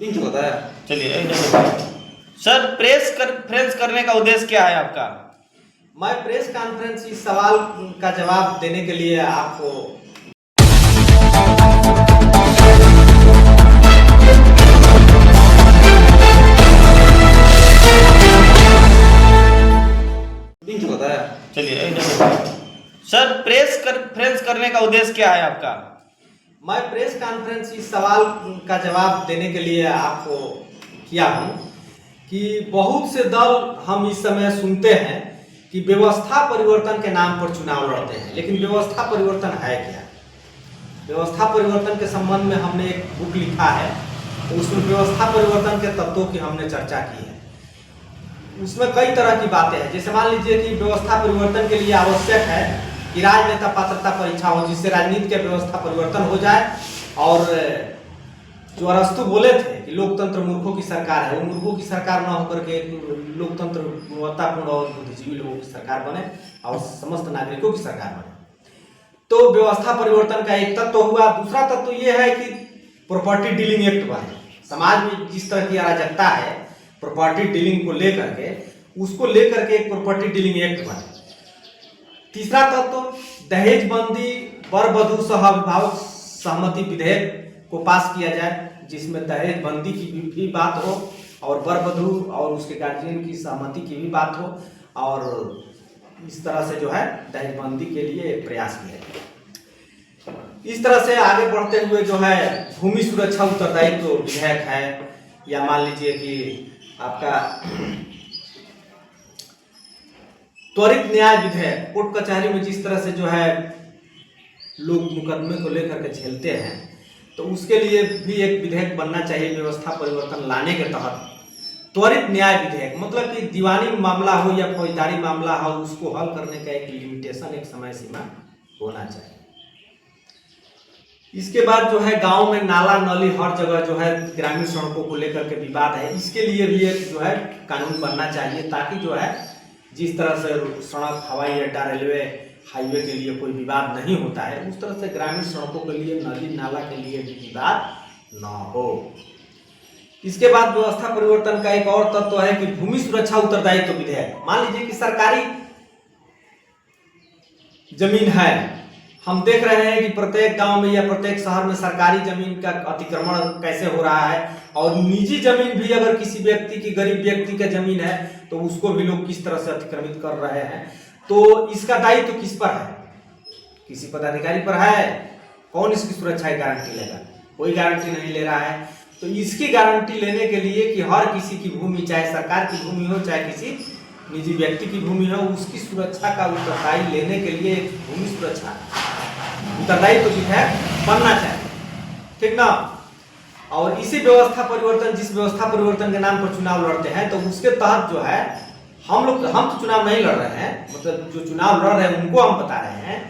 Link होता है। चलिए सर, प्रेस कॉन्फ्रेंस करने का उद्देश्य क्या है आपका? मैं प्रेस कॉन्फ्रेंस इस सवाल का जवाब देने के लिए आपको लिंक होता है। चलिए सर, प्रेस कॉन्फ्रेंस करने का उद्देश्य क्या है आपका? मैं प्रेस कॉन्फ्रेंस इस सवाल का जवाब देने के लिए आपको किया हूं कि बहुत से दल हम इस समय सुनते हैं कि व्यवस्था परिवर्तन के नाम पर चुनाव लड़ते हैं, लेकिन व्यवस्था परिवर्तन है क्या? व्यवस्था परिवर्तन के संबंध में हमने एक बुक लिखा है, तो उसमें व्यवस्था परिवर्तन के तत्वों की हमने चर्चा की है। उसमें कई तरह की बातें हैं। जैसे मान लीजिए कि व्यवस्था परिवर्तन के लिए आवश्यक है कि राजनेता पात्रता परीक्षा हो, जिससे राजनीति की व्यवस्था परिवर्तन हो जाए। और जो अरस्तु बोले थे कि लोकतंत्र मूर्खों की सरकार है, वो मूर्खों की सरकार न होकर के लोकतंत्र गुणवत्तापूर्ण और बुद्धिजीवी लोगों की सरकार बने और समस्त नागरिकों की सरकार बने। तो व्यवस्था परिवर्तन का एक तत्व हुआ। दूसरा तत्व ये है कि प्रॉपर्टी डीलिंग एक्ट बने। समाज में जिस तरह की अराजकता है प्रॉपर्टी डीलिंग को लेकर के, उसको लेकर के एक प्रॉपर्टी डीलिंग एक्ट बने। तीसरा तत्व दहेज बंदी वर वधू सह अभिभावक सहमति विधेयक को पास किया जाए, जिसमें दहेज बंदी की भी बात हो और वर वधू और उसके गार्जियन की सहमति की भी बात हो, और इस तरह से जो है दहेज बंदी के लिए प्रयास किया जाए। इस तरह से आगे बढ़ते हुए जो है भूमि सुरक्षा उत्तरदायित्व विधेयक है, या मान लीजिए कि आपका त्वरित न्याय विधेयक, कोर्ट कचहरी में जिस तरह से जो है लोग मुकदमे को लेकर के झेलते हैं, तो उसके लिए भी एक विधेयक बनना चाहिए व्यवस्था परिवर्तन लाने के तहत। त्वरित न्याय विधेयक मतलब कि दीवानी मामला हो या फौजदारी मामला हो, उसको हल करने का एक लिमिटेशन, एक समय सीमा होना चाहिए। इसके बाद जो है गांव में नाला नली हर जगह जो है ग्रामीण सड़कों को लेकर के विवाद है, इसके लिए भी एक जो है कानून बनना चाहिए, ताकि जो है जिस तरह से सड़क, हवाई अड्डा, रेलवे, हाईवे के लिए कोई विवाद नहीं होता है, उस तरह से ग्रामीण सड़कों के लिए, नली नाला के लिए भी विवाद न हो। इसके बाद व्यवस्था परिवर्तन का एक और तत्व है कि भूमि सुरक्षा उत्तरदायित्व विधेयक। मान लीजिए कि सरकारी जमीन है, हम देख रहे हैं कि प्रत्येक गांव में या प्रत्येक शहर में सरकारी जमीन का अतिक्रमण कैसे हो रहा है, और निजी जमीन भी अगर किसी व्यक्ति की, गरीब व्यक्ति का जमीन है, तो उसको भी लोग किस तरह से अतिक्रमित कर रहे हैं। तो इसका दायित्व किस पर है? किसी पदाधिकारी पर है। कौन इसकी सुरक्षा की गारंटी लेगा? कोई गारंटी नहीं ले रहा है। तो इसकी गारंटी लेने के लिए कि हर किसी की भूमि, चाहे सरकार की भूमि हो चाहे किसी निजी व्यक्ति की भूमि हो, उसकी सुरक्षा का उत्तरदायी लेने के लिए भूमि सुरक्षा उत्तरदायित्व जो है बनना चाहिए, ठीक ना। और इसी व्यवस्था परिवर्तन, जिस व्यवस्था परिवर्तन के नाम पर चुनाव लड़ते हैं, तो उसके तहत जो है हम तो चुनाव नहीं लड़ रहे हैं, मतलब जो चुनाव लड़ रहे हैं उनको हम बता रहे हैं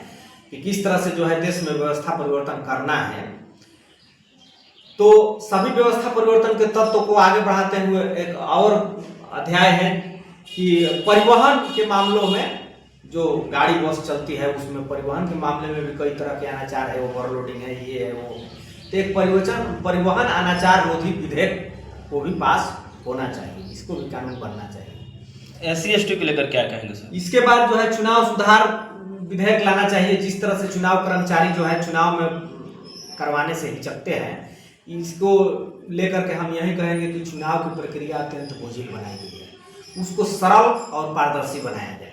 कि किस तरह से जो है देश में व्यवस्था परिवर्तन करना है। तो सभी व्यवस्था परिवर्तन के तत्व को आगे बढ़ाते हुए एक और अध्याय है कि परिवहन के मामलों में, जो गाड़ी बस चलती है उसमें परिवहन के मामले में भी कई तरह के अनाचार है, ओवरलोडिंग है, ये है वो। तो एक परिवहन अनाचार रोधी विधेयक को भी पास होना चाहिए, इसको भी कानून बनना चाहिए। SC/ST को लेकर क्या कहेंगे सर? इसके बाद जो है चुनाव सुधार विधेयक लाना चाहिए। जिस तरह से चुनाव कर्मचारी जो है चुनाव में करवाने से हिचकते हैं, इसको लेकर के हम यही कहेंगे कि चुनाव की प्रक्रिया अत्यंत बोझिल बनाई गई है, उसको सरल और पारदर्शी बनाया जाए।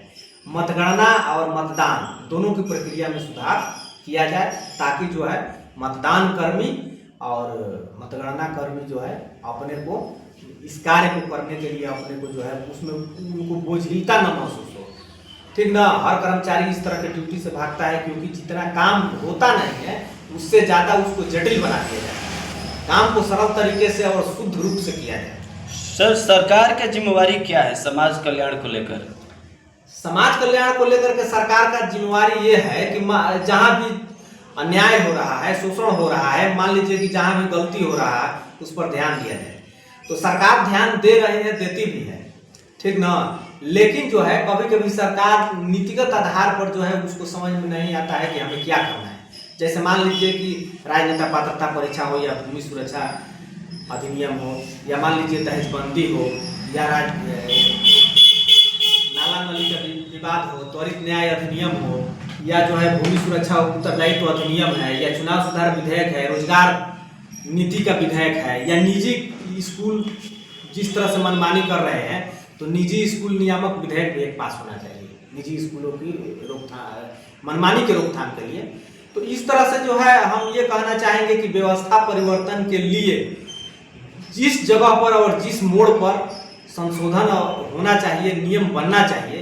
मतगणना और मतदान दोनों की प्रक्रिया में सुधार किया जाए, ताकि जो है मतदान कर्मी और मतगणना कर्मी जो है अपने को इस कार्य को करने के लिए अपने को जो है उसमें उनको बोझिलता न महसूस हो, ठीक ना। हर कर्मचारी इस तरह के ड्यूटी से भागता है क्योंकि जितना काम होता नहीं है उससे ज़्यादा उसको जटिल बना दिया जाए। काम को सरल तरीके से और शुद्ध रूप से किया जाए। सर, सरकार का जिम्मेवारी क्या है समाज कल्याण को लेकर? समाज कल्याण को लेकर के सरकार का जिम्मेवारी ये है कि जहाँ भी अन्याय हो रहा है, शोषण हो रहा है, मान लीजिए कि जहाँ भी गलती हो रहा है उस पर ध्यान दिया जाए। तो सरकार ध्यान दे रही है, देती भी है, ठीक ना। लेकिन जो है कभी कभी सरकार नीतिगत आधार पर जो है उसको समझ में नहीं आता है कि हमें क्या करना है। जैसे मान लीजिए कि राजनेता पात्रता परीक्षा हो या भूमि सुरक्षा अधिनियम हो, या मान लीजिए दहेजबंदी हो, या नाला नली का विवाद हो, त्वरित न्याय अधिनियम हो, या जो है भूमि सुरक्षा उत्तरदायित्व अधिनियम है, या चुनाव सुधार विधेयक है, रोजगार नीति का विधेयक है, या निजी स्कूल जिस तरह से मनमानी कर रहे हैं, तो निजी स्कूल नियामक विधेयक भी एक पास होना चाहिए निजी स्कूलों की रोकथाम, मनमानी के रोकथाम के लिए। तो इस तरह से जो है हम ये कहना चाहेंगे कि व्यवस्था परिवर्तन के लिए जिस जगह पर और जिस मोड़ पर संशोधन होना चाहिए, नियम बनना चाहिए,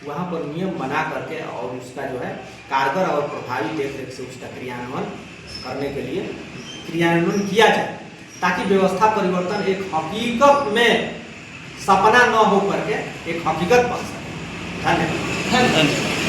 वहाँ पर नियम बना करके और उसका जो है कारगर और प्रभावी देखरेख से उसका क्रियान्वयन करने के लिए क्रियान्वयन किया जाए, ताकि व्यवस्था परिवर्तन एक हकीकत में सपना न हो करके एक हकीकत बन सके। धन्यवाद। धन्यवाद।